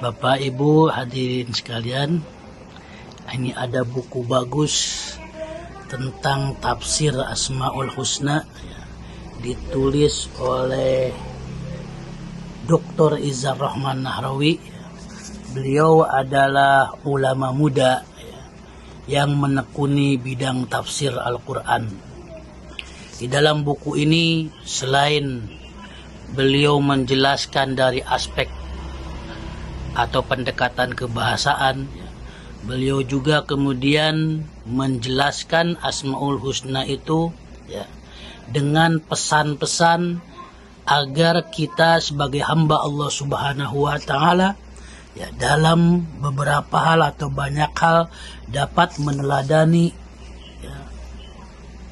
Bapak Ibu hadirin sekalian, ini ada buku bagus tentang tafsir Asmaul Husna, ditulis oleh Dr. Izzar Rahman Nahrawi. Beliau adalah ulama muda yang menekuni bidang tafsir Al-Quran. Di dalam buku ini, selain beliau menjelaskan dari aspek atau pendekatan kebahasaan, beliau juga kemudian menjelaskan Asmaul Husna itu dengan pesan-pesan agar kita sebagai hamba Allah Subhanahu wa Ta'ala dalam beberapa hal atau banyak hal dapat meneladani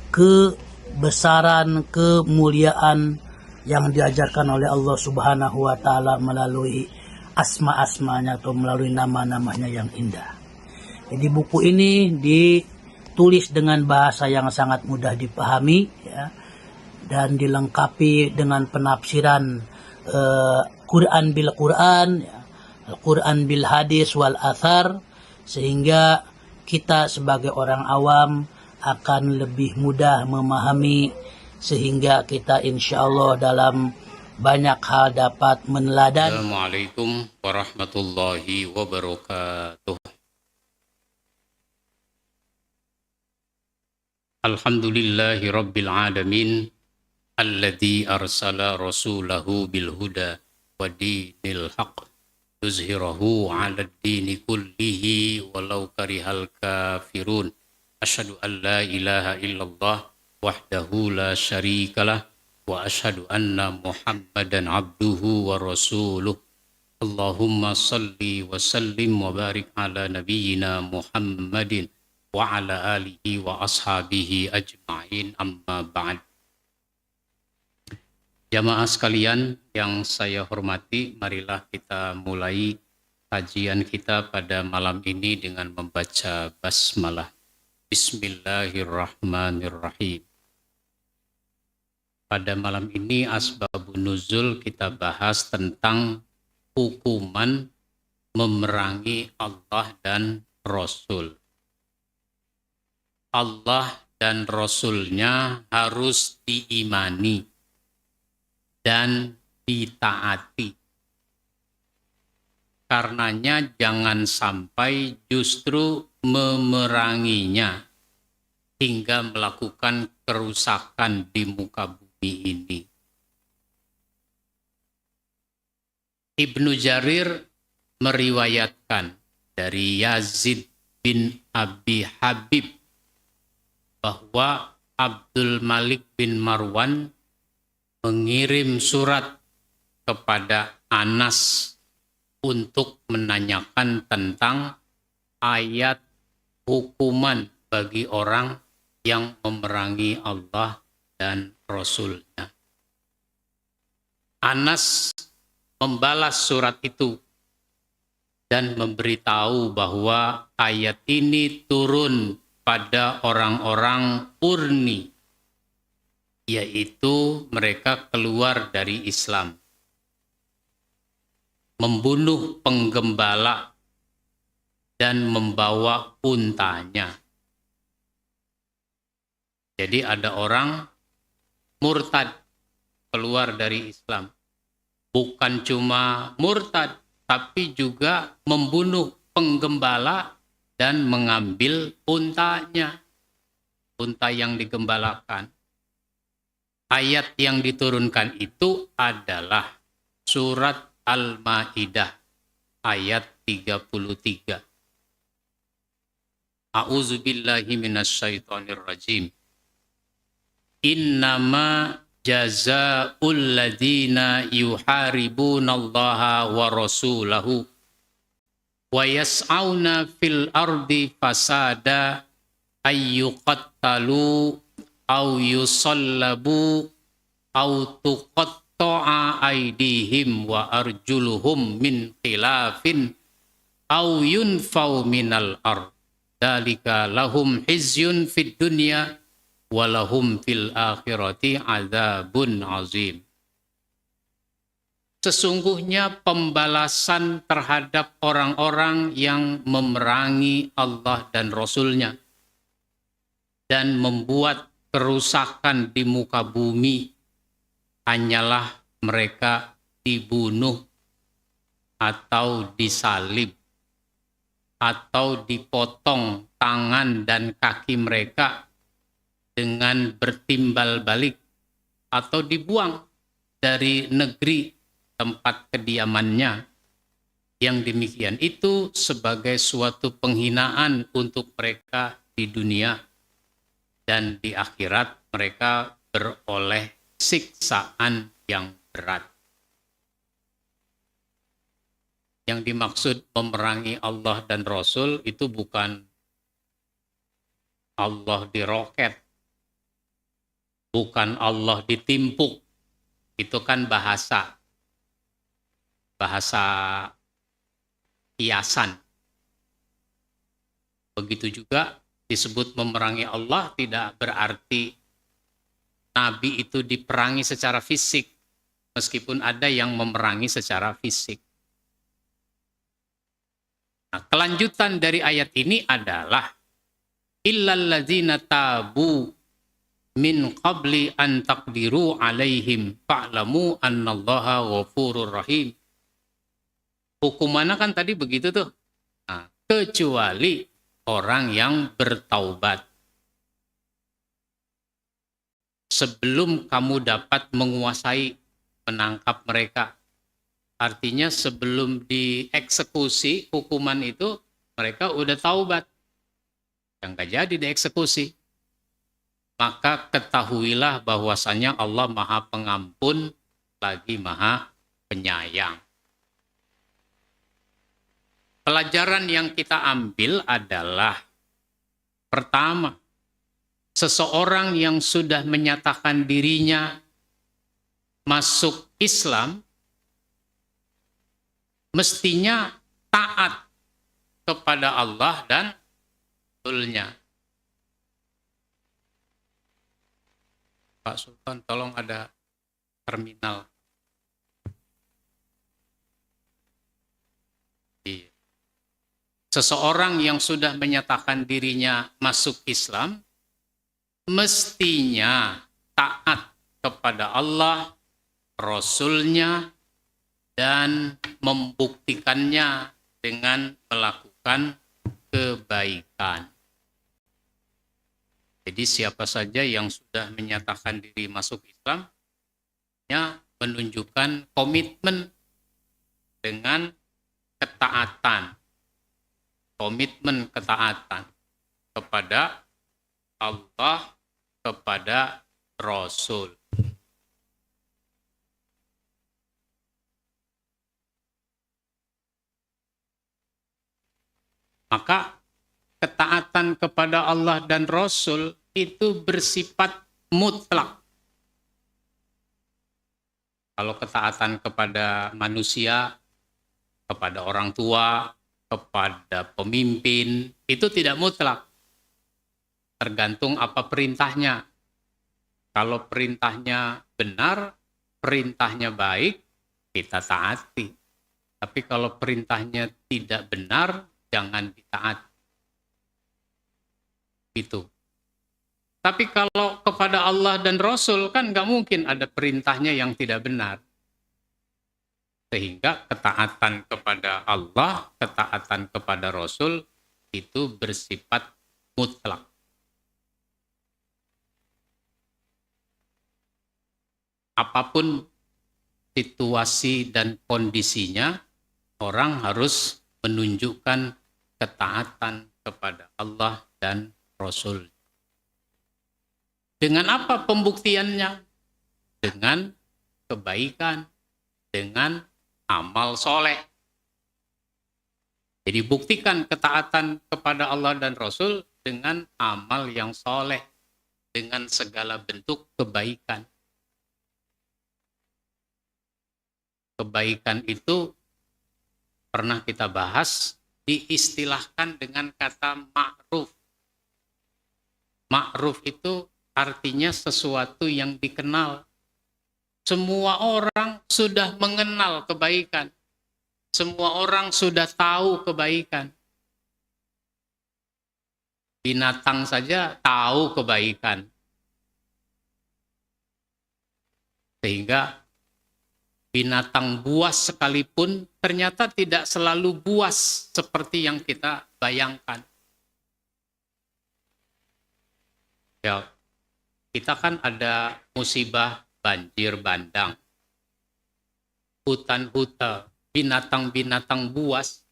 kebesaran, kemuliaan yang diajarkan oleh Allah Subhanahu wa Ta'ala melalui asma-asmanya atau melalui nama-namanya yang indah. Jadi buku ini ditulis dengan bahasa yang sangat mudah dipahami dan dilengkapi dengan penafsiran Quran bil Quran, Al-Quran bil hadis wal athar, sehingga kita sebagai orang awam akan lebih mudah memahami, sehingga kita insya Allah dalam banyak hal dapat meneladani. Assalamualaikum warahmatullahi wabarakatuh. Alhamdulillahi rabbil alamin, alladzi arsala rasulahu bil huda wa dinil haqq yuzhirahu 'ala ad-dini kullihi walau karihal kafirun. Asyhadu an la ilaha illallah wahdahu la syarikalah wa asyhadu anna Muhammadan abduhu wa rasuluh. Allahumma salli wa sallim wa barik ala nabiyyina Muhammadin wa ala alihi wa ashabihi ajma'in, amma ba'd. Jamaah sekalian yang saya hormati, marilah kita mulai kajian kita pada malam ini dengan membaca basmalah. Bismillahirrahmanirrahim. Pada malam ini asbabun nuzul kita bahas tentang hukuman memerangi Allah dan Rasul. Allah dan Rasulnya harus diimani dan ditaati. Karenanya jangan sampai justru memeranginya hingga melakukan kerusakan di muka bumi ini. Ibnu Jarir meriwayatkan dari Yazid bin Abi Habib bahwa Abdul Malik bin Marwan mengirim surat kepada Anas untuk menanyakan tentang ayat hukuman bagi orang yang memerangi Allah dan Rasul-Nya. Anas membalas surat itu dan memberitahu bahwa ayat ini turun pada orang-orang Urni, yaitu mereka keluar dari Islam, membunuh penggembala dan membawa untanya. Jadi ada orang murtad keluar dari Islam. Bukan cuma murtad, tapi juga membunuh penggembala dan mengambil untanya, unta yang digembalakan. Ayat yang diturunkan itu adalah surat Al-Maidah ayat 33. A'udzubillahi minasyaitonir rajim. Innama jazaa'ul ladzina yuharibunallaha wa rasulahu wa yas'auna fil ardi fasada ayyuqattalu au yusallabu au tuqatta'a aydihim wa arjuluhum min khilafin au yunfau minal ard. Dzalika lahum hizyun fid dunya wa lahum fil akhirati adzabun azim. sesungguhnya pembalasan terhadap orang-orang yang memerangi Allah dan Rasul-Nya dan membuat kerusakan di muka bumi hanyalah mereka dibunuh atau disalib atau dipotong tangan dan kaki mereka dengan bertimbal balik atau dibuang dari negeri tempat kediamannya. Yang demikian itu sebagai suatu penghinaan untuk mereka di dunia, dan di akhirat mereka beroleh siksaan yang berat. Yang dimaksud memerangi Allah dan Rasul itu bukan Allah diroket, bukan Allah ditimpuk. Itu kan bahasa kiasan. Begitu juga disebut memerangi Allah tidak berarti Nabi itu diperangi secara fisik, meskipun ada yang memerangi secara fisik. Nah, kelanjutan dari ayat ini adalah illalladzina tabu min qabli an taqdiru alaihim fa'lamu annallaha ghafurur rahim. Hukumannya kan tadi begitu tuh. Nah, kecuali orang yang bertaubat. Sebelum kamu dapat menguasai menangkap mereka. Artinya sebelum dieksekusi hukuman itu, mereka udah taubat. Yang gak jadi dieksekusi. Maka ketahuilah bahwasanya Allah Maha Pengampun lagi Maha Penyayang. Pelajaran yang kita ambil adalah pertama, seseorang yang sudah menyatakan dirinya masuk Islam mestinya taat kepada Allah dan Rasul-Nya. Pak Sultan, tolong ada terminal. Seseorang yang sudah menyatakan dirinya masuk Islam mestinya taat kepada Allah, Rasul-Nya, dan membuktikannya dengan melakukan kebaikan. Jadi siapa saja yang sudah menyatakan diri masuk Islam, ya menunjukkan komitmen dengan ketaatan. Komitmen ketaatan kepada Allah, kepada Rasul. Maka ketaatan kepada Allah dan Rasul itu bersifat mutlak. Kalau ketaatan kepada manusia, kepada orang tua, kepada pemimpin, itu tidak mutlak. Tergantung apa perintahnya. Kalau perintahnya benar, perintahnya baik, kita taati. Tapi kalau perintahnya tidak benar, jangan ditaati. Itu. Tapi kalau kepada Allah dan Rasul kan nggak mungkin ada perintahnya yang tidak benar. Sehingga ketaatan kepada Allah, ketaatan kepada Rasul itu bersifat mutlak. Apapun situasi dan kondisinya, orang harus menunjukkan ketaatan kepada Allah dan Rasul. Dengan apa pembuktiannya? Dengan kebaikan, dengan amal soleh. Jadi buktikan ketaatan kepada Allah dan Rasul dengan amal yang soleh, dengan segala bentuk kebaikan. Kebaikan itu pernah kita bahas, diistilahkan dengan kata ma'ruf. Ma'ruf itu artinya sesuatu yang dikenal. Semua orang sudah mengenal kebaikan. Semua orang sudah tahu kebaikan. Binatang saja tahu kebaikan. Sehingga binatang buas sekalipun ternyata tidak selalu buas seperti yang kita bayangkan. Ya, kita kan ada musibah banjir bandang. Hutan-hutan, binatang-binatang buas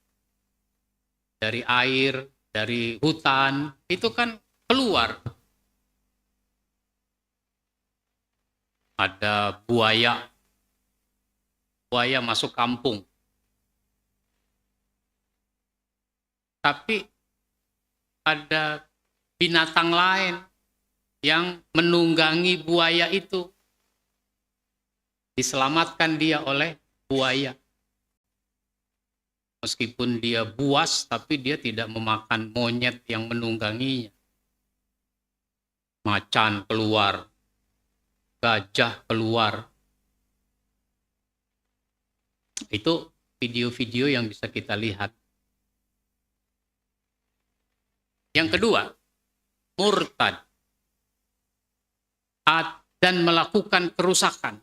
dari air, dari hutan, itu kan keluar. Ada buaya masuk kampung. Tapi ada binatang lain yang menunggangi buaya itu. Diselamatkan dia oleh buaya. Meskipun dia buas, tapi dia tidak memakan monyet yang menungganginya. Macan keluar, gajah keluar. Itu video-video yang bisa kita lihat. Yang kedua, murtad dan melakukan kerusakan.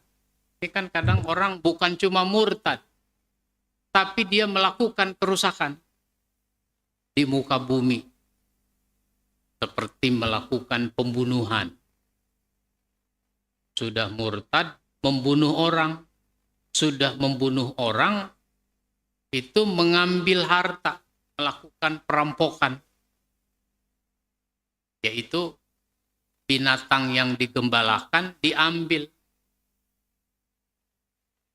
Ini kan kadang orang bukan cuma murtad, tapi dia melakukan kerusakan di muka bumi. Seperti melakukan pembunuhan. Sudah murtad, membunuh orang. Sudah membunuh orang, itu mengambil harta, melakukan perampokan. Yaitu binatang yang digembalakan diambil.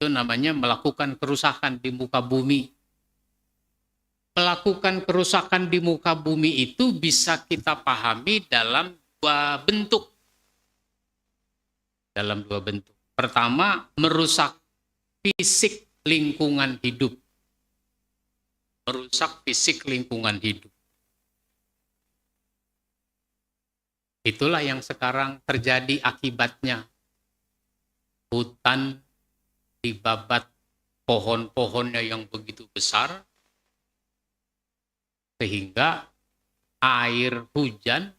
Itu namanya melakukan kerusakan di muka bumi. Melakukan kerusakan di muka bumi itu bisa kita pahami dalam dua bentuk. Dalam dua bentuk. Pertama, merusak fisik lingkungan hidup. Merusak fisik lingkungan hidup. Itulah yang sekarang terjadi akibatnya. Hutan dibabat pohon-pohonnya yang begitu besar, sehingga air hujan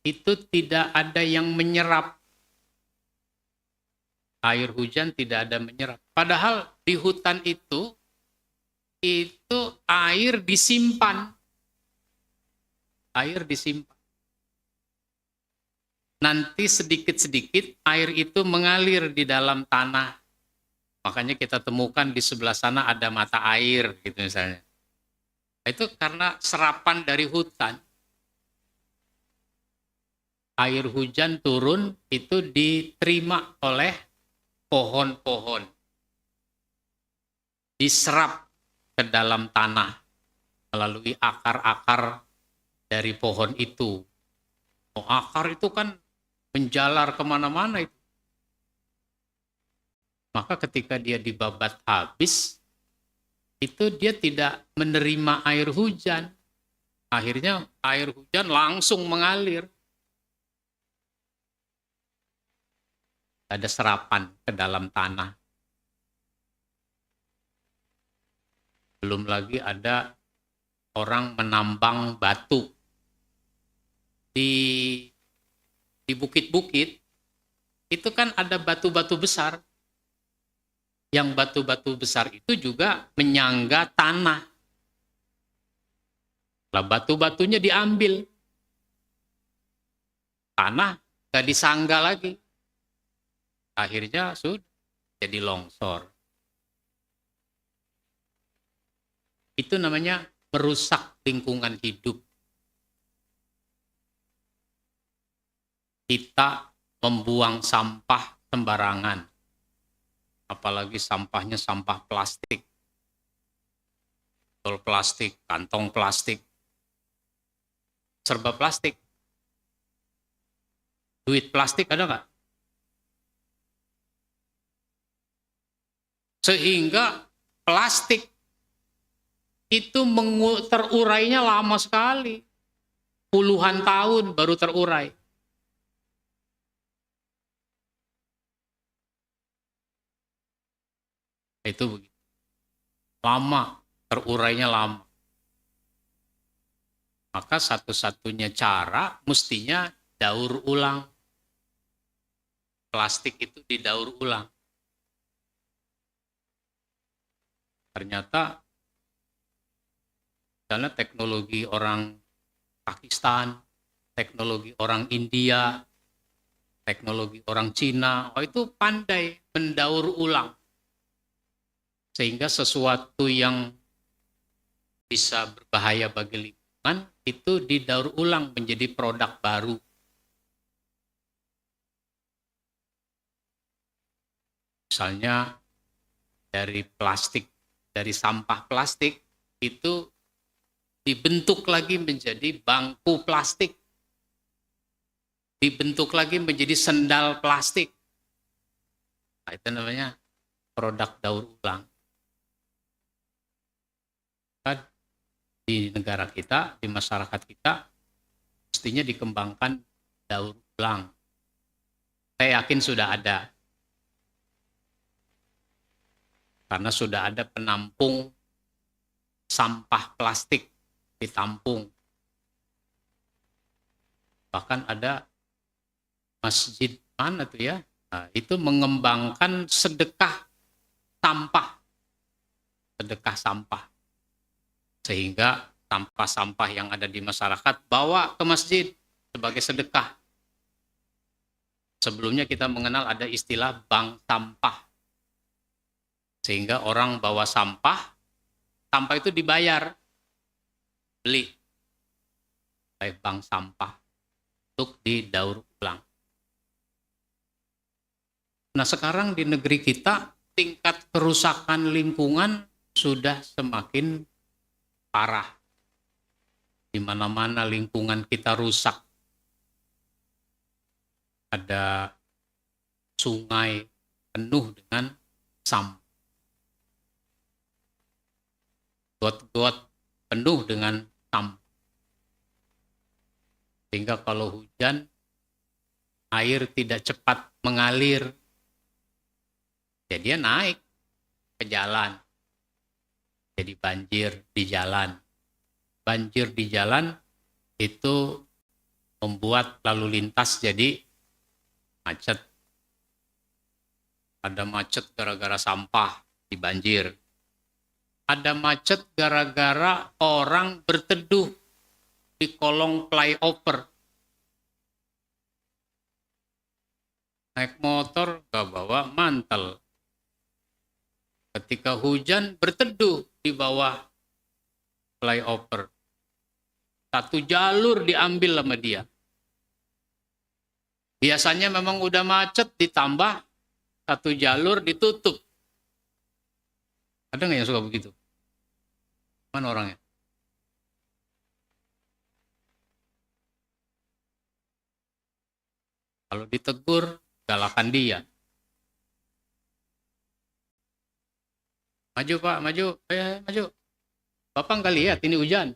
itu tidak ada yang menyerap. Air hujan tidak ada menyerap. Padahal di hutan itu air disimpan. Air disimpan. Nanti sedikit-sedikit air itu mengalir di dalam tanah. Makanya kita temukan di sebelah sana ada mata air gitu misalnya. Itu karena serapan dari hutan. Air hujan turun itu diterima oleh pohon-pohon. Diserap ke dalam tanah melalui akar-akar dari pohon itu. Oh, akar itu kan menjalar kemana-mana itu. Maka ketika dia dibabat habis, itu dia tidak menerima air hujan. Akhirnya air hujan langsung mengalir. Ada serapan ke dalam tanah. Belum lagi ada orang menambang batu. Di bukit-bukit, itu kan ada batu-batu besar. Yang batu-batu besar itu juga menyangga tanah. Lah batu-batunya diambil. Tanah gak disangga lagi. Akhirnya sudah jadi longsor. Itu namanya merusak lingkungan hidup. Kita membuang sampah sembarangan. Apalagi sampahnya sampah plastik. Botol plastik, kantong plastik. Serba plastik. Duit plastik ada nggak? Sehingga plastik itu terurainya lama sekali. Puluhan tahun baru terurai. Itu begitu. Lama, terurainya lama. Maka satu-satunya cara mestinya daur ulang. Plastik itu didaur ulang. Ternyata misalnya teknologi orang Pakistan, teknologi orang India, teknologi orang Cina, itu pandai mendaur ulang. Sehingga sesuatu yang bisa berbahaya bagi lingkungan itu didaur ulang menjadi produk baru. Misalnya dari plastik, dari sampah plastik itu dibentuk lagi menjadi bangku plastik. Dibentuk lagi menjadi sendal plastik. Nah, itu namanya produk daur ulang. Di negara kita, di masyarakat kita, mestinya dikembangkan daur ulang. Saya yakin sudah ada. Karena sudah ada penampung sampah plastik ditampung. Bahkan ada masjid mana tuh ya? Nah, itu mengembangkan sedekah sampah. Sedekah sampah. Sehingga sampah-sampah yang ada di masyarakat bawa ke masjid sebagai sedekah. Sebelumnya kita mengenal ada istilah bank sampah. Sehingga orang bawa sampah, sampah itu dibayar. Beli oleh bank sampah untuk didaur ulang. Nah, sekarang di negeri kita tingkat kerusakan lingkungan sudah semakin parah. Di mana-mana lingkungan kita rusak. Ada sungai penuh dengan sampah. Got-got penuh dengan sampah. Sehingga kalau hujan, air tidak cepat mengalir. Jadi dia naik ke jalan. Jadi banjir di jalan. Banjir di jalan itu membuat lalu lintas jadi macet. Ada macet gara-gara sampah di banjir. Ada macet gara-gara orang berteduh di kolong flyover. Naik motor gak bawa mantel. Ketika hujan berteduh di bawah flyover. Satu jalur diambil sama dia. Biasanya memang udah macet ditambah satu jalur ditutup. Ada nggak yang suka begitu? Mana orangnya? Kalau ditegur, galakan dia. Maju Pak, maju. Maju. Bapak nggak lihat ini hujan.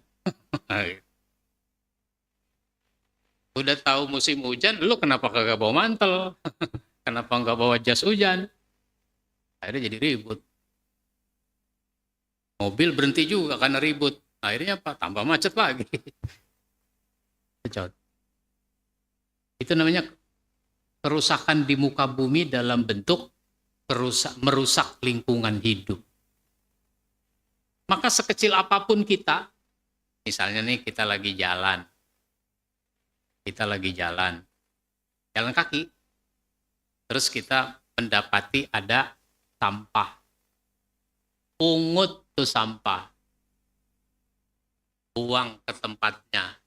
Udah tahu musim hujan, lu kenapa kagak bawa mantel? Kenapa nggak bawa jas hujan? Akhirnya jadi ribut. Mobil berhenti juga karena ribut. Akhirnya apa? Tambah macet lagi. Itu namanya kerusakan di muka bumi dalam bentuk merusak lingkungan hidup. Maka sekecil apapun kita, misalnya nih kita lagi jalan kaki, terus kita mendapati ada sampah. Pungut tuh sampah. Buang ke tempatnya.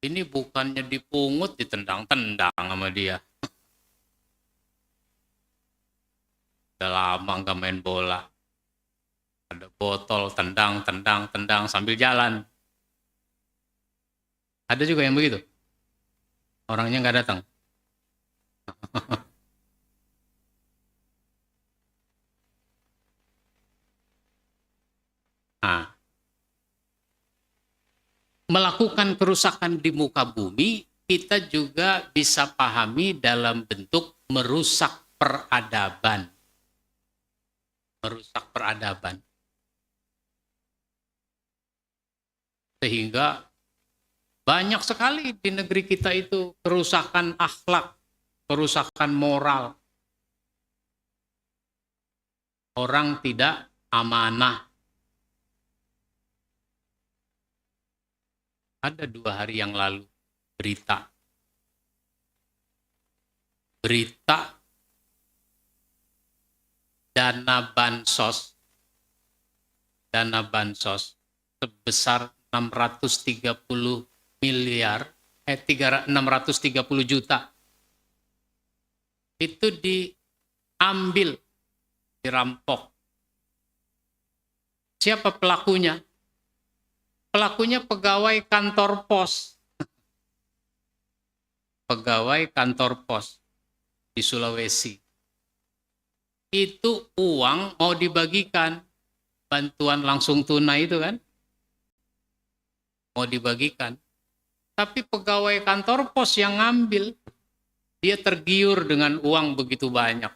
Ini bukannya dipungut, ditendang-tendang sama dia. Udah lama nggak main bola. Ada botol, tendang sambil jalan. Ada juga yang begitu. Orangnya nggak datang. Nah, melakukan kerusakan di muka bumi, kita juga bisa pahami dalam bentuk merusak peradaban. merusak peradaban. Sehingga banyak sekali di negeri kita itu kerusakan akhlak, kerusakan moral. Orang tidak amanah. Ada 2 hari yang lalu berita dana bansos sebesar 630 miliar 630 juta itu diambil, dirampok. Siapa pelakunya? Pelakunya pegawai kantor pos. Pegawai kantor pos di Sulawesi. Itu uang mau dibagikan, bantuan langsung tunai itu kan, mau dibagikan. Tapi pegawai kantor pos yang ngambil, dia tergiur dengan uang begitu banyak,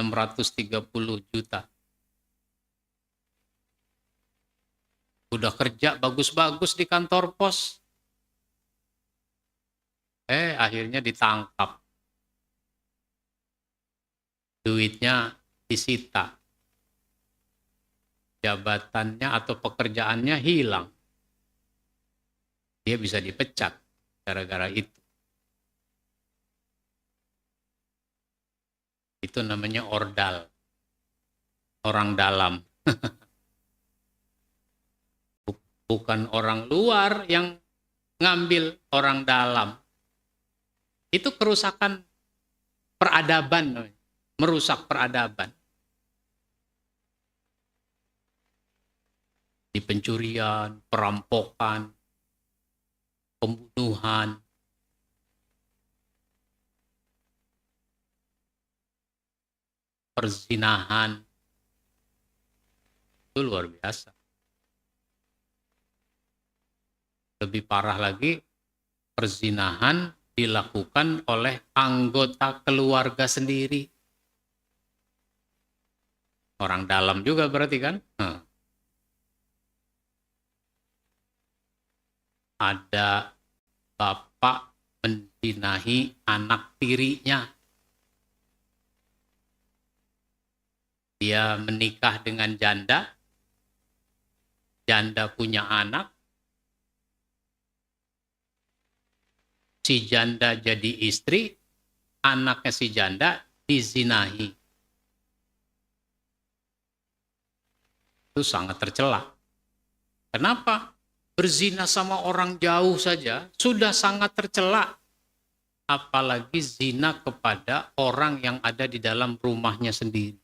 630 juta. Udah kerja bagus-bagus di kantor pos. Akhirnya ditangkap. Duitnya disita. Jabatannya atau pekerjaannya hilang. Dia bisa dipecat gara-gara itu. Itu namanya ordal. Orang dalam. Bukan orang luar yang ngambil, orang dalam. Itu kerusakan peradaban, merusak peradaban. Di pencurian, perampokan, pembunuhan, perzinahan. Itu luar biasa. Lebih parah lagi, perzinahan dilakukan oleh anggota keluarga sendiri. Orang dalam juga berarti kan? Ada bapak menzinahi anak tirinya. Dia menikah dengan janda. Janda punya anak. Si janda jadi istri, anaknya si janda dizinahi. Itu sangat tercela. Kenapa? Berzina sama orang jauh saja sudah sangat tercela. Apalagi zina kepada orang yang ada di dalam rumahnya sendiri.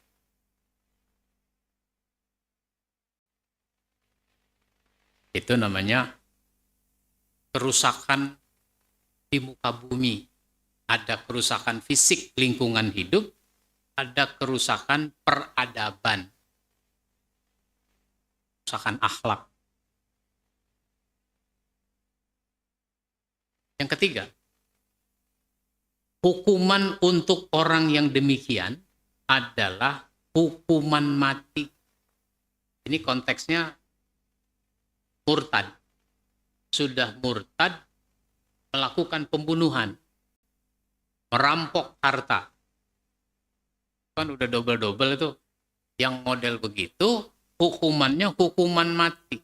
Itu namanya kerusakan di muka bumi. Ada kerusakan fisik lingkungan hidup, ada kerusakan peradaban. Kerusakan akhlak. Yang ketiga, hukuman untuk orang yang demikian adalah hukuman mati. Ini konteksnya murtad. Sudah murtad, melakukan pembunuhan, merampok harta. Kan udah double-double itu. Yang model begitu, hukumannya hukuman mati.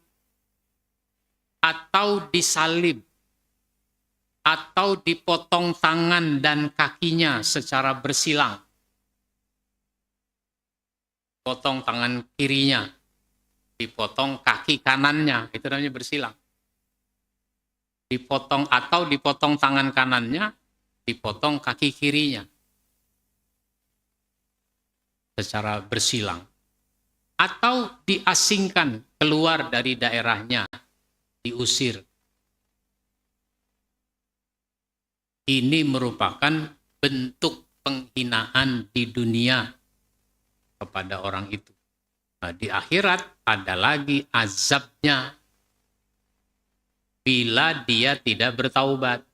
Atau disalib. Atau dipotong tangan dan kakinya secara bersilang. Potong tangan kirinya. Dipotong kaki kanannya. Itu namanya bersilang. Dipotong atau dipotong tangan kanannya, dipotong kaki kirinya. Secara bersilang. Atau diasingkan keluar dari daerahnya, diusir. Ini merupakan bentuk penghinaan di dunia kepada orang itu. Nah, di akhirat ada lagi azabnya bila dia tidak bertaubat.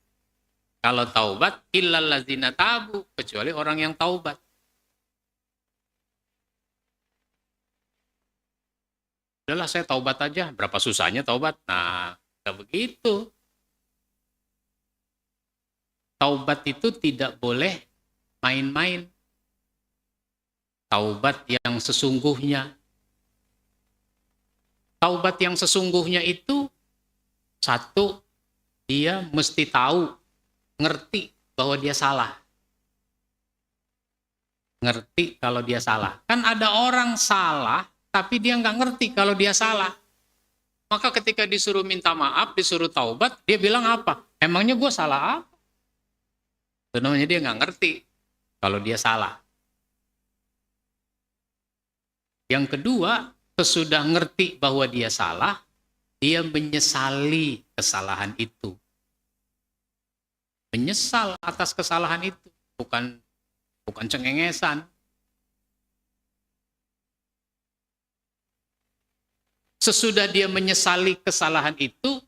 Kalau taubat, illal ladzina tabu, kecuali orang yang taubat. Udahlah saya taubat aja, berapa susahnya taubat. Nah, nggak begitu. Taubat itu tidak boleh main-main. Taubat yang sesungguhnya. Taubat yang sesungguhnya itu, satu, dia mesti tahu, ngerti bahwa dia salah. Ngerti kalau dia salah. Kan ada orang salah, tapi dia nggak ngerti kalau dia salah. Maka ketika disuruh minta maaf, disuruh taubat, dia bilang apa? Emangnya gue salah apa? Itu namanya dia nggak ngerti kalau dia salah. Yang kedua, sesudah ngerti bahwa dia salah, dia menyesali kesalahan itu. Menyesal atas kesalahan itu, bukan cengengesan. Sesudah dia menyesali kesalahan itu,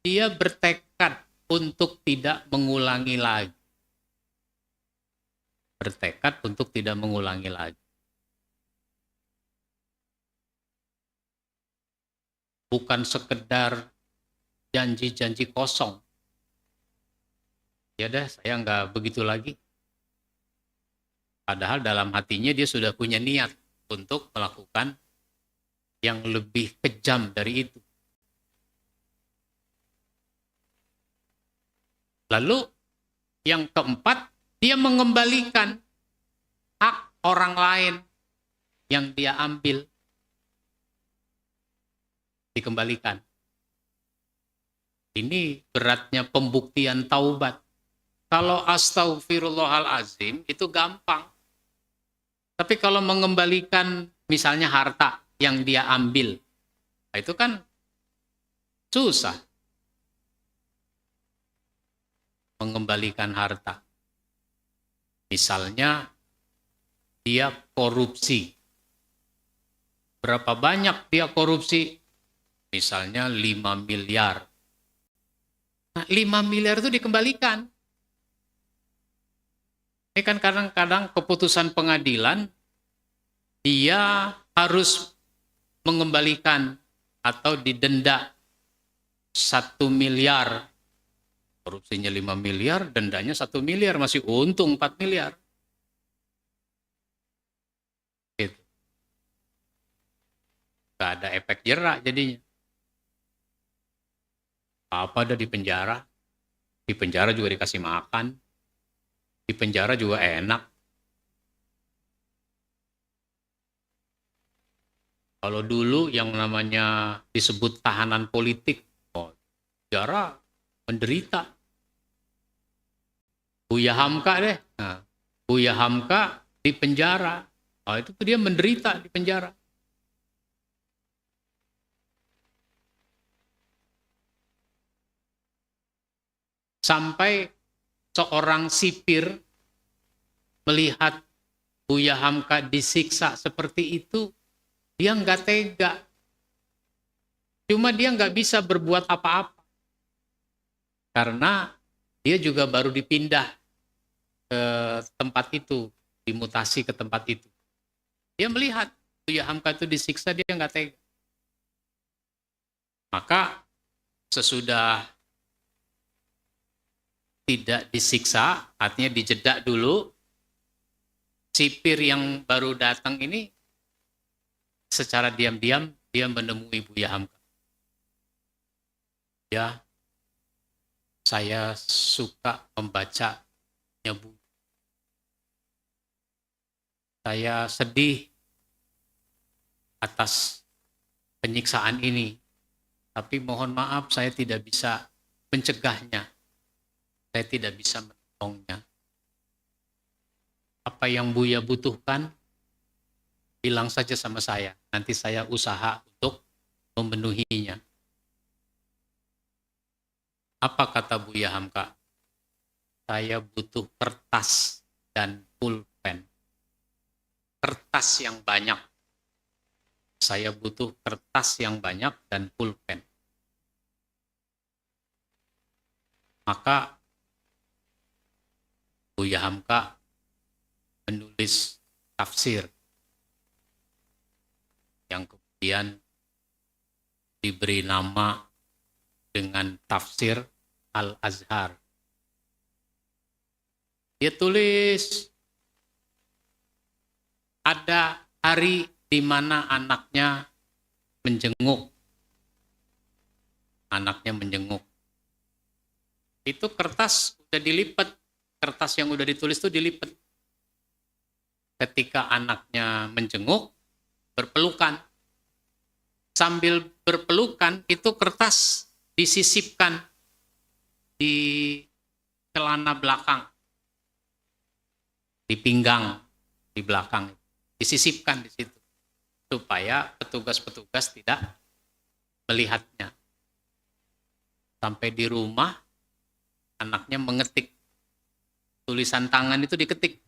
dia bertekad untuk tidak mengulangi lagi. Bertekad untuk tidak mengulangi lagi. Bukan sekedar janji-janji kosong. Ya dah, saya nggak begitu lagi. Padahal dalam hatinya dia sudah punya niat untuk melakukan yang lebih kejam dari itu. Lalu yang keempat, dia mengembalikan hak orang lain yang dia ambil. Dikembalikan. Ini beratnya pembuktian taubat. Kalau astaghfirullahalazim itu gampang. Tapi kalau mengembalikan misalnya harta yang dia ambil, itu kan susah. Mengembalikan harta. Misalnya dia korupsi. Berapa banyak dia korupsi? Misalnya 5 miliar. Nah, 5 miliar itu dikembalikan. Ini kan kadang-kadang keputusan pengadilan, dia harus mengembalikan atau didenda 1 miliar. Korupsinya 5 miliar, dendanya 1 miliar, masih untung 4 miliar. Gitu. Gak ada efek jerak jadinya. Apa ada di penjara? Di penjara juga dikasih makan. Di penjara juga enak. Kalau dulu yang namanya disebut tahanan politik, oh, penjara menderita. Buya Hamka deh. Nah, Buya Hamka di penjara. Oh, itu dia menderita di penjara. Sampai seorang sipir melihat Buya Hamka disiksa seperti itu, dia nggak tega. Cuma dia nggak bisa berbuat apa-apa. Karena dia juga baru dipindah ke tempat itu, dimutasi ke tempat itu. Dia melihat Buya Hamka itu disiksa, dia nggak tega. Maka sesudah tidak disiksa, artinya dijeda dulu, sipir yang baru datang ini secara diam-diam dia menemui Buya Hamka. Ya, saya suka membacanya Bu. Saya sedih atas penyiksaan ini, tapi mohon maaf saya tidak bisa mencegahnya. Saya tidak bisa menolongnya. Apa yang Buya butuhkan, bilang saja sama saya. Nanti saya usaha untuk memenuhinya. Apa kata Buya Hamka? Saya butuh kertas dan pulpen. Kertas yang banyak. Saya butuh kertas yang banyak dan pulpen. Maka Buya Hamka menulis tafsir yang kemudian diberi nama dengan tafsir Al-Azhar. Dia tulis ada hari di mana anaknya menjenguk. Anaknya menjenguk. Itu kertas udah dilipat. Kertas yang udah ditulis itu dilipat. Ketika anaknya menjenguk, berpelukan. Sambil berpelukan, itu kertas disisipkan di celana belakang. Di pinggang, di belakang. Disisipkan di situ. Supaya petugas-petugas tidak melihatnya. Sampai di rumah, anaknya mengetik. Tulisan tangan itu diketik.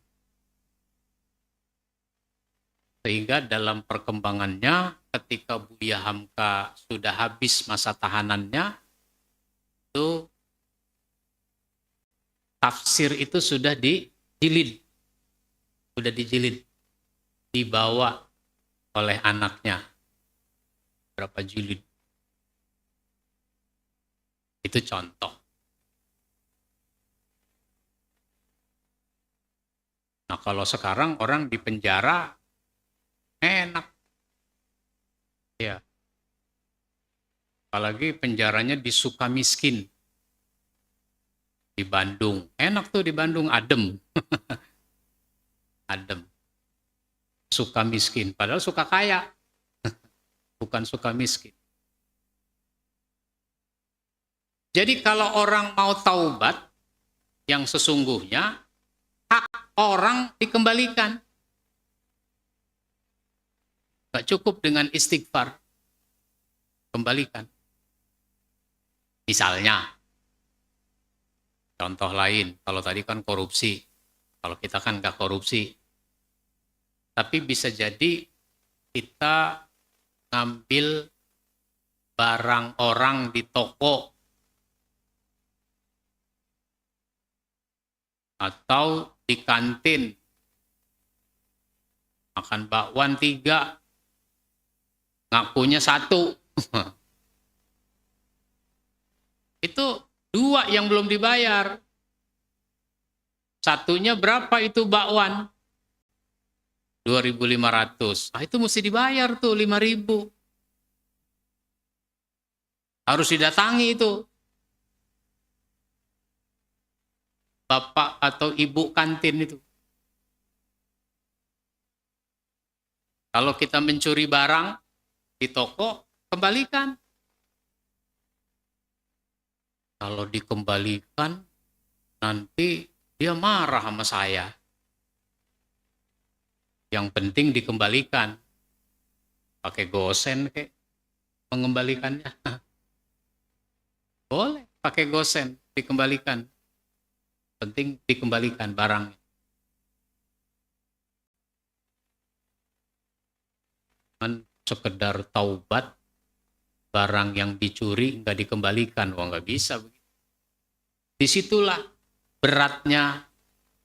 Sehingga dalam perkembangannya, ketika Buya Hamka sudah habis masa tahanannya, itu tafsir itu sudah dijilid. Sudah dijilid. Dibawa oleh anaknya. Berapa jilid. Itu contoh. Nah, kalau sekarang orang di penjara enak. Ya. Apalagi penjaranya di Sukamiskin. Di Bandung. Enak tuh di Bandung, adem. Adem. Sukamiskin. Padahal suka kaya. Bukan suka miskin. Jadi kalau orang mau taubat yang sesungguhnya, hak orang dikembalikan. Gak cukup dengan istighfar. Kembalikan. Misalnya, contoh lain, kalau tadi kan korupsi. Kalau kita kan gak korupsi. Tapi bisa jadi kita ngambil barang orang di toko atau di kantin, makan bakwan 3, ngakunya 1. Itu 2 yang belum dibayar. Satunya berapa itu bakwan? 2.500. Ah, itu mesti dibayar tuh 5.000. Harus didatangi itu. Bapak atau ibu kantin itu. Kalau kita mencuri barang di toko, kembalikan. Kalau dikembalikan, nanti dia marah sama saya. Yang penting dikembalikan. Pakai gosen kek mengembalikannya. Boleh pakai gosen dikembalikan. Penting dikembalikan barang. Sekedar taubat, barang yang dicuri nggak dikembalikan. Wah, nggak bisa begitu. Disitulah beratnya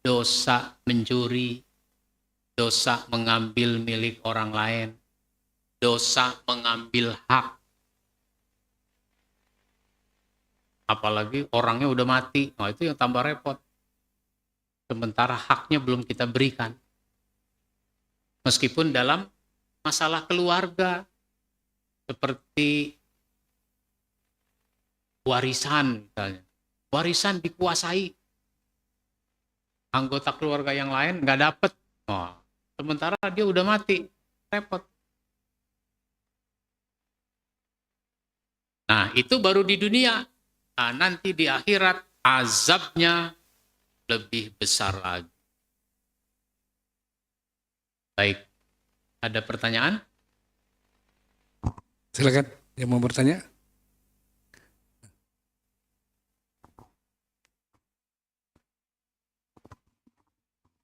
dosa mencuri, dosa mengambil milik orang lain, dosa mengambil hak. Apalagi orangnya udah mati, nah itu yang tambah repot. Sementara haknya belum kita berikan. Meskipun dalam masalah keluarga, seperti warisan misalnya. Warisan dikuasai. Anggota keluarga yang lain nggak dapet. Oh, sementara dia udah mati, repot. Nah, itu baru di dunia. Nah, nanti di akhirat azabnya lebih besar lagi. Baik, ada pertanyaan? Silakan yang mau bertanya.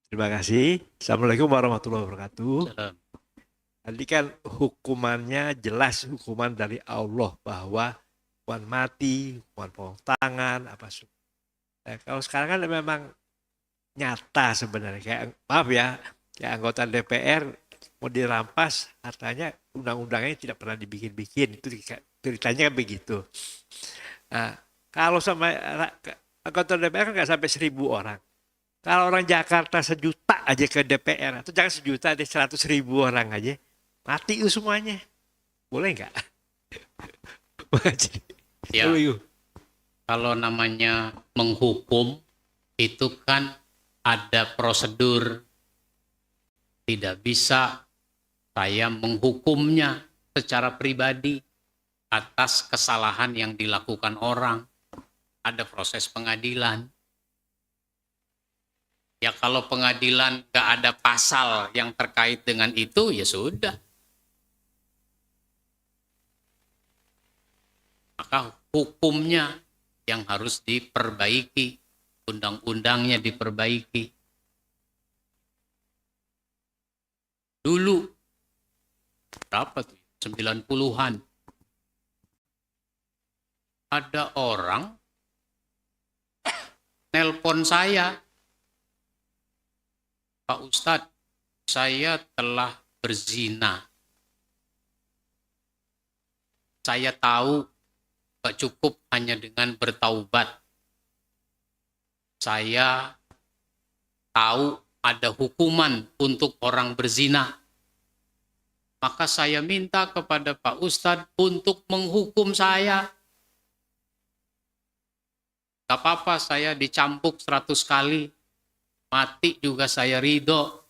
Terima kasih. Assalamualaikum warahmatullahi wabarakatuh. Salam. Tadi kan hukumannya jelas, hukuman dari Allah bahwa hukuman mati, hukuman potong tangan, apa semua. Nah, kalau sekarang kan memang nyata sebenarnya. Kayak, maaf ya, kayak anggota DPR mau dirampas, hartanya undang-undangnya tidak pernah dibikin-bikin. Itu ceritanya kan begitu. Nah, kalau sama anggota DPR kan nggak sampai 1.000 orang. Kalau orang Jakarta 1 juta aja ke DPR, atau jangan 1 juta deh, 100.000 orang aja, mati itu semuanya. Boleh nggak? Ya, kalau namanya menghukum itu kan ada prosedur. Tidak bisa saya menghukumnya secara pribadi atas kesalahan yang dilakukan orang. Ada proses pengadilan. Ya kalau pengadilan gak ada pasal yang terkait dengan itu, ya sudah. Maka hukumnya yang harus diperbaiki, undang-undangnya diperbaiki. Dulu, berapa tuh? 90-an. Ada orang nelpon saya, Pak Ustadz, saya telah berzina. Saya tahu gak cukup hanya dengan bertaubat. Saya tahu ada hukuman untuk orang berzina. Maka saya minta kepada Pak Ustadz untuk menghukum saya. Gak apa-apa saya dicampuk 100 kali. Mati juga saya ridho.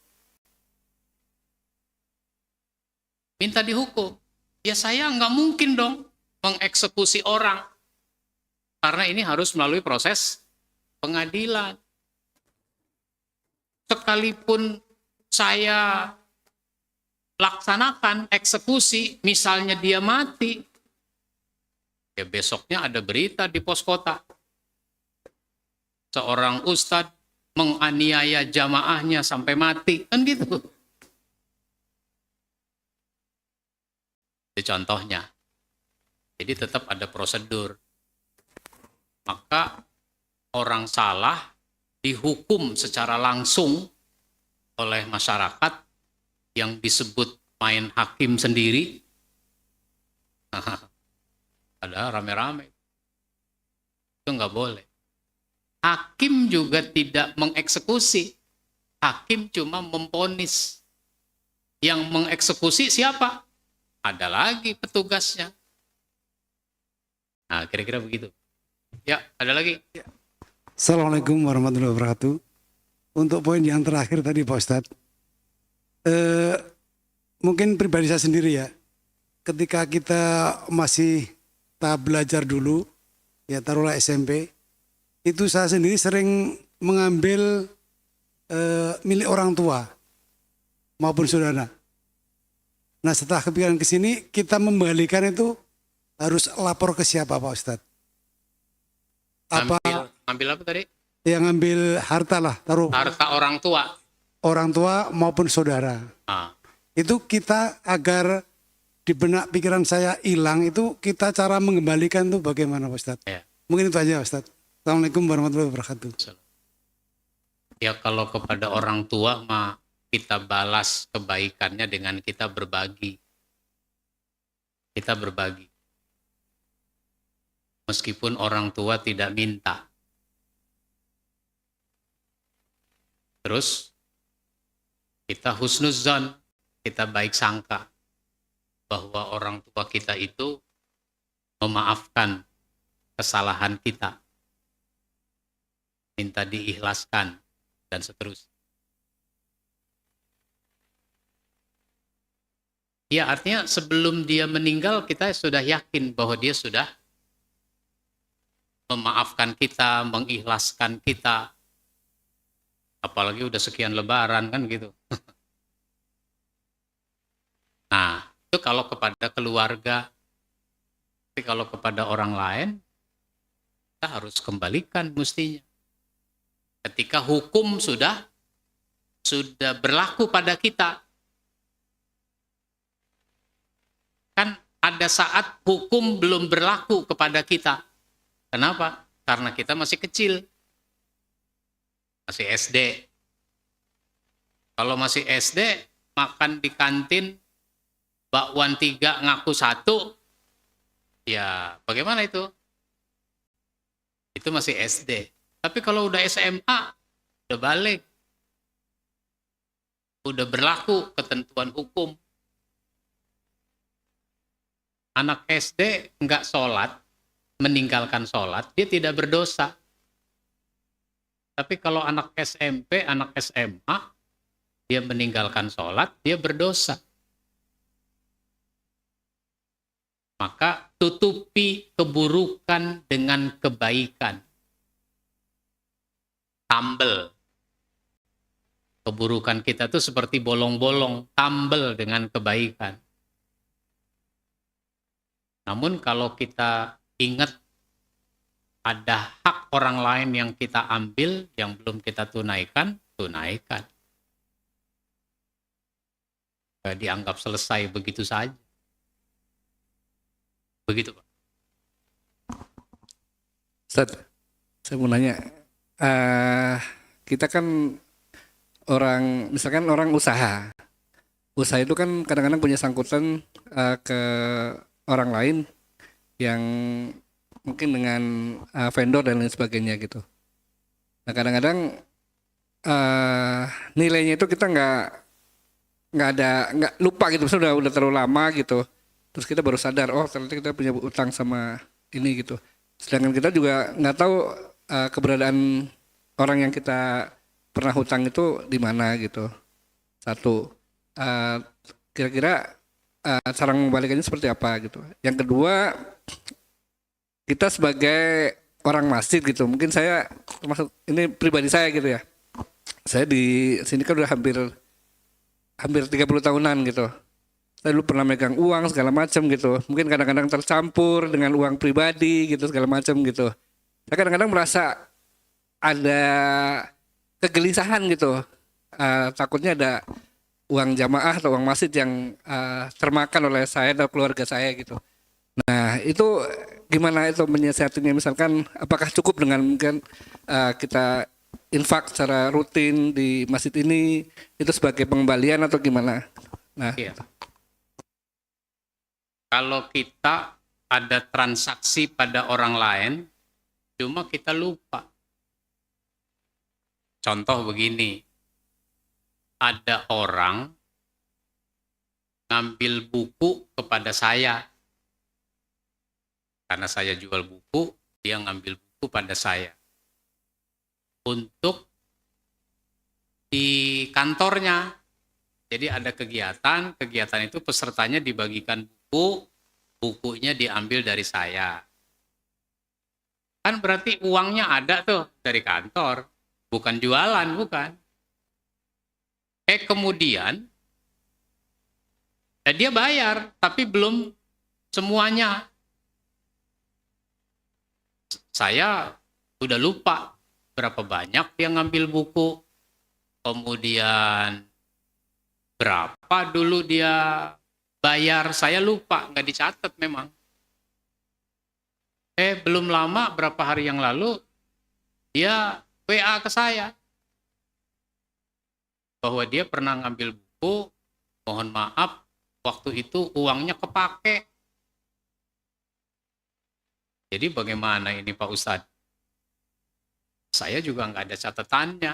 Minta dihukum. Ya saya nggak mungkin dong mengeksekusi orang. Karena ini harus melalui proses pengadilan. Sekalipun saya laksanakan eksekusi, misalnya dia mati, ya besoknya ada berita di pos kota. Seorang ustadz menganiaya jamaahnya sampai mati, kan gitu. Itu contohnya. Jadi tetap ada prosedur. Maka orang salah dihukum secara langsung oleh masyarakat yang disebut main hakim sendiri. Ada rame-rame. Itu nggak boleh. Hakim juga tidak mengeksekusi. Hakim cuma memvonis. Yang mengeksekusi siapa? Ada lagi petugasnya. Nah, kira-kira begitu. Ya, ada lagi. Assalamualaikum warahmatullahi wabarakatuh. Untuk poin yang terakhir tadi Pak Ustadz, mungkin pribadi saya sendiri ya, ketika kita masih tahap belajar dulu, ya taruhlah SMP, itu saya sendiri sering mengambil milik orang tua maupun saudara. Nah setelah kepikiran ke sini, kita membalikan itu harus lapor ke siapa Pak Ustadz? Ngambil apa tadi? Yang ngambil harta lah, taruh. Harta orang tua. Orang tua maupun saudara. Ah. Itu kita agar di benak pikiran saya hilang, itu kita cara mengembalikan itu bagaimana Pak Ustadz? Ya. Mungkin itu aja Pak Ustadz. Assalamualaikum warahmatullahi wabarakatuh. Ya kalau kepada orang tua mah kita balas kebaikannya dengan kita berbagi. Kita berbagi. Meskipun orang tua tidak minta. Terus kita husnuzon, kita baik sangka bahwa orang tua kita itu memaafkan kesalahan kita. Minta diikhlaskan dan seterusnya. Ya artinya sebelum dia meninggal kita sudah yakin bahwa dia sudah memaafkan kita, mengikhlaskan kita. Apalagi udah sekian lebaran kan gitu. Nah, itu kalau kepada keluarga. Tapi kalau kepada orang lain, kita harus kembalikan mestinya. Ketika hukum sudah berlaku pada kita. Kan ada saat hukum belum berlaku kepada kita. Kenapa? Karena kita masih kecil. Masih SD. Kalau masih SD, makan di kantin bakwan 3 ngaku 1, ya bagaimana itu? Itu masih SD. Tapi kalau udah SMA, udah balik. Udah berlaku ketentuan hukum. Anak SD nggak sholat, meninggalkan sholat, dia tidak berdosa. Tapi kalau anak SMP, anak SMA, dia meninggalkan sholat, dia berdosa. Maka tutupi keburukan dengan kebaikan. Tambel. Keburukan kita tuh seperti bolong-bolong, tambel dengan kebaikan. Namun kalau kita ingat ada hak orang lain yang kita ambil, yang belum kita tunaikan, tunaikan. Gak dianggap selesai begitu saja. Begitu, Pak. Ustaz, saya mau nanya, kita kan misalkan orang usaha itu kan kadang-kadang punya sangkutan ke orang lain yang mungkin dengan vendor dan lain sebagainya gitu. Nah kadang-kadang nilainya itu kita nggak lupa gitu, misalnya udah terlalu lama gitu. Terus kita baru sadar, oh ternyata kita punya utang sama ini gitu. Sedangkan kita juga nggak tahu keberadaan orang yang kita pernah hutang itu di mana gitu. Satu, kira-kira cara membalikannya seperti apa gitu. Yang kedua, kita sebagai orang masjid gitu, mungkin saya termasuk ini pribadi saya gitu ya. Saya di sini kan udah hampir 30 tahunan gitu. Saya dulu pernah megang uang segala macam gitu. Mungkin kadang-kadang tercampur dengan uang pribadi gitu segala macam gitu. Saya kadang-kadang merasa ada kegelisahan gitu. Takutnya ada uang jamaah atau uang masjid yang termakan oleh saya dan keluarga saya gitu. Nah itu gimana itu menyiasatinya, misalkan apakah cukup dengan mungkin kita infak secara rutin di masjid ini itu sebagai pengembalian atau gimana? Nah, Iya. Kalau kita ada transaksi pada orang lain, cuma kita lupa. Contoh begini, ada orang ngambil buku kepada saya. Karena saya jual buku, dia ngambil buku pada saya. Untuk di kantornya. Jadi ada kegiatan itu pesertanya dibagikan buku, bukunya diambil dari saya. Kan berarti uangnya ada tuh dari kantor, bukan jualan, bukan. Kemudian dia bayar, tapi belum semuanya. Saya udah lupa berapa banyak dia ngambil buku, kemudian berapa dulu dia bayar, saya lupa, nggak dicatat memang. Belum lama, berapa hari yang lalu, dia WA ke saya. Bahwa dia pernah ngambil buku, mohon maaf, waktu itu uangnya kepake. Jadi bagaimana ini Pak Ustadz? Saya juga nggak ada catatannya.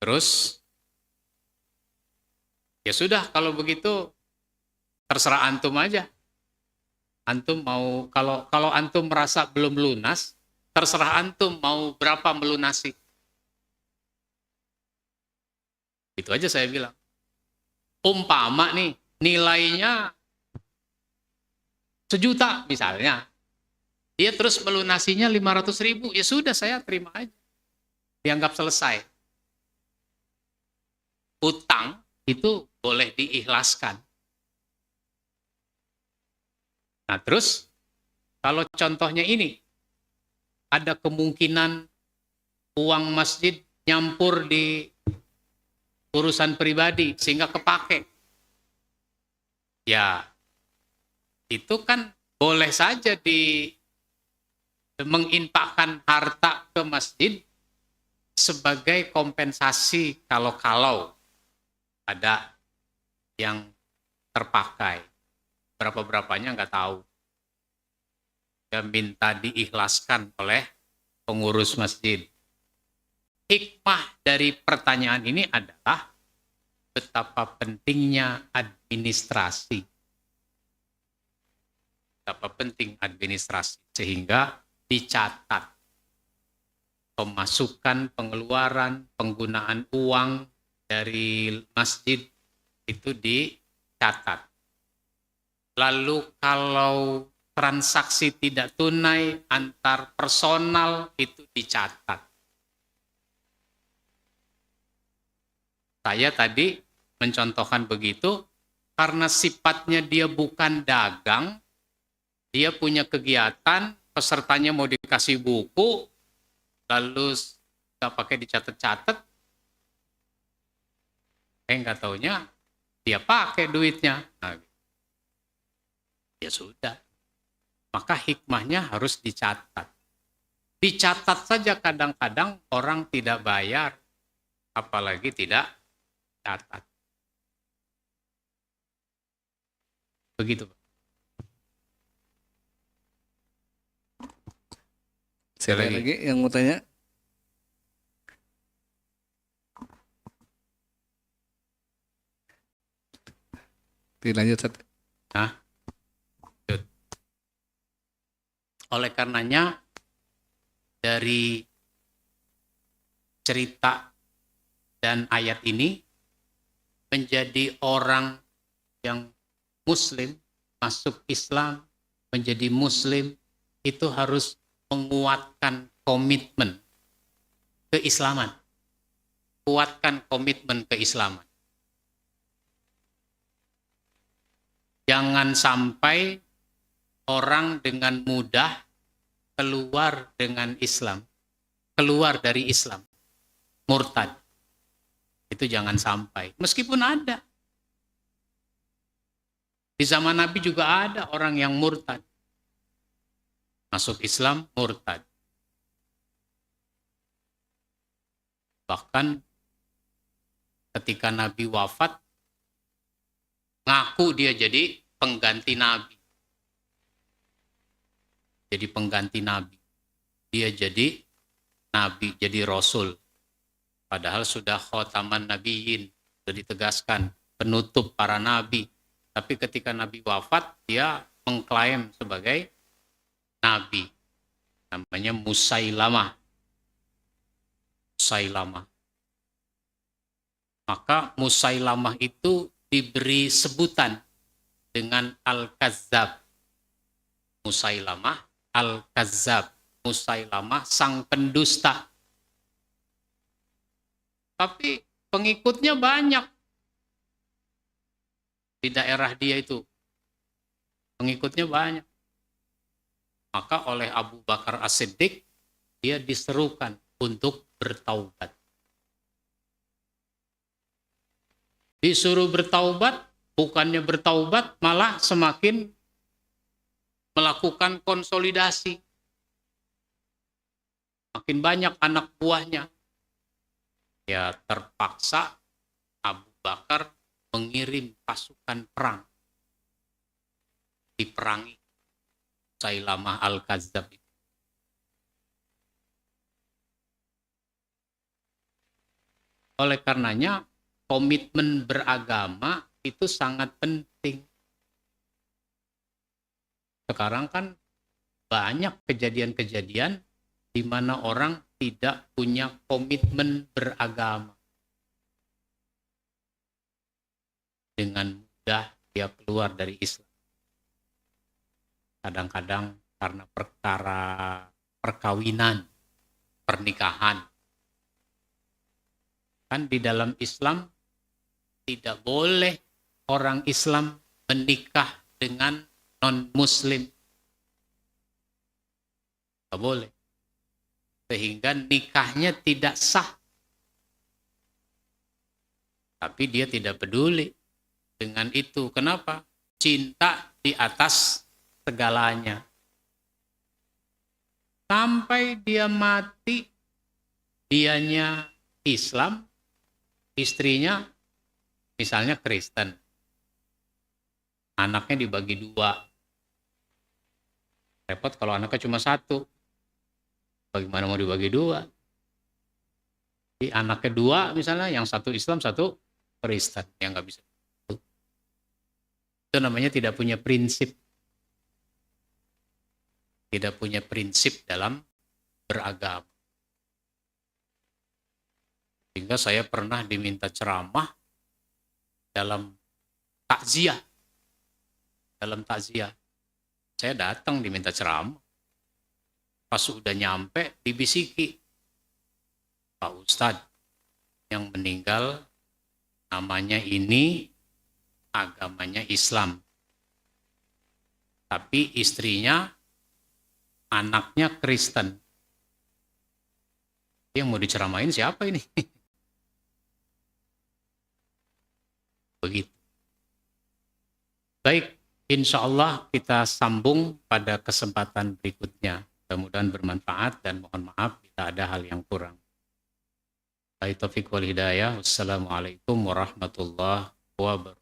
Terus, ya sudah kalau begitu terserah antum aja. Antum mau kalau antum merasa belum lunas, terserah antum mau berapa melunasi. Itu aja saya bilang. Umpama nih nilainya 1 juta misalnya. Dia terus melunasinya 500.000, ya sudah saya terima aja. Dianggap selesai. Utang itu boleh diikhlaskan. Nah terus, kalau contohnya ini, ada kemungkinan uang masjid nyampur di urusan pribadi sehingga kepake. Ya, itu kan boleh saja menginfakkan harta ke masjid sebagai kompensasi kalau ada yang terpakai. Berapa-berapanya nggak tahu. Dia minta diikhlaskan oleh pengurus masjid. Hikmah dari pertanyaan ini adalah betapa pentingnya administrasi. Betapa penting administrasi. Sehingga dicatat pemasukan, pengeluaran, penggunaan uang dari masjid itu dicatat. Lalu kalau transaksi tidak tunai antar personal itu dicatat. Saya tadi mencontohkan begitu karena sifatnya dia bukan dagang, dia punya kegiatan, pesertanya mau dikasih buku, lalu nggak pakai dicatat-catat, nggak taunya dia pakai duitnya. Nah, ya sudah. Maka hikmahnya harus dicatat. Dicatat saja kadang-kadang orang tidak bayar, apalagi tidak catat. Begitu, Pak. Siapa lagi yang mau tanya? Dilanjut, Sat. Nah, oleh karenanya dari cerita dan ayat ini menjadi orang yang muslim, masuk Islam, menjadi muslim, itu harus menguatkan komitmen keislaman. Kuatkan komitmen keislaman. Jangan sampai orang dengan mudah keluar dengan Islam, keluar dari Islam, murtad. Itu jangan sampai. Meskipun ada. Di zaman Nabi juga ada orang yang murtad. Masuk Islam, murtad. Bahkan ketika Nabi wafat, ngaku dia jadi pengganti Nabi. Jadi pengganti Nabi. Dia jadi Nabi, jadi Rasul. Padahal sudah khotaman nabiyyin, sudah ditegaskan, penutup para nabi. Tapi ketika Nabi wafat, dia mengklaim sebagai Nabi. Namanya Musailamah. Musailamah. Maka Musailamah itu diberi sebutan dengan Al-Kazzab. Musailamah, Al-Kazzab. Musailamah, sang pendusta. Tapi pengikutnya banyak. Di daerah dia itu. Pengikutnya banyak. Maka oleh Abu Bakar As-Siddiq, dia diserukan untuk bertaubat. Disuruh bertaubat, bukannya bertaubat, malah semakin melakukan konsolidasi. Makin banyak anak buahnya. Ya terpaksa Abu Bakar mengirim pasukan perang. Diperangi Musailamah Al-Kazzab. Oleh karenanya komitmen beragama itu sangat penting. Sekarang kan banyak kejadian-kejadian di mana orang tidak punya komitmen beragama. Dengan mudah dia keluar dari Islam. Kadang-kadang karena perkara perkawinan, pernikahan. Kan di dalam Islam tidak boleh orang Islam menikah dengan non-Muslim. Tidak boleh. Sehingga nikahnya tidak sah. Tapi dia tidak peduli dengan itu. Kenapa? Cinta di atas segalanya. Sampai dia mati, dianya Islam, istrinya misalnya Kristen. anaknya dibagi dua. Repot kalau anaknya cuma satu. Bagaimana mau dibagi dua? Jadi anaknya dua misalnya, yang satu Islam, satu Kristen. Yang nggak bisa. Itu namanya tidak punya prinsip. Tidak punya prinsip dalam beragama. Sehingga saya pernah diminta ceramah dalam takziah. Dalam takziah. Saya datang diminta ceramah. Pas udah nyampe, dibisiki. Pak Ustadz yang meninggal namanya ini, agamanya Islam. Tapi istrinya, anaknya Kristen. Yang mau diceramain siapa ini? Begitu. Baik, insya Allah kita sambung pada kesempatan berikutnya. Mudah-mudahan bermanfaat dan mohon maaf bila ada hal yang kurang. Baik, taufiq wal hidayah. Wassalamualaikum warahmatullahi wabarakatuh.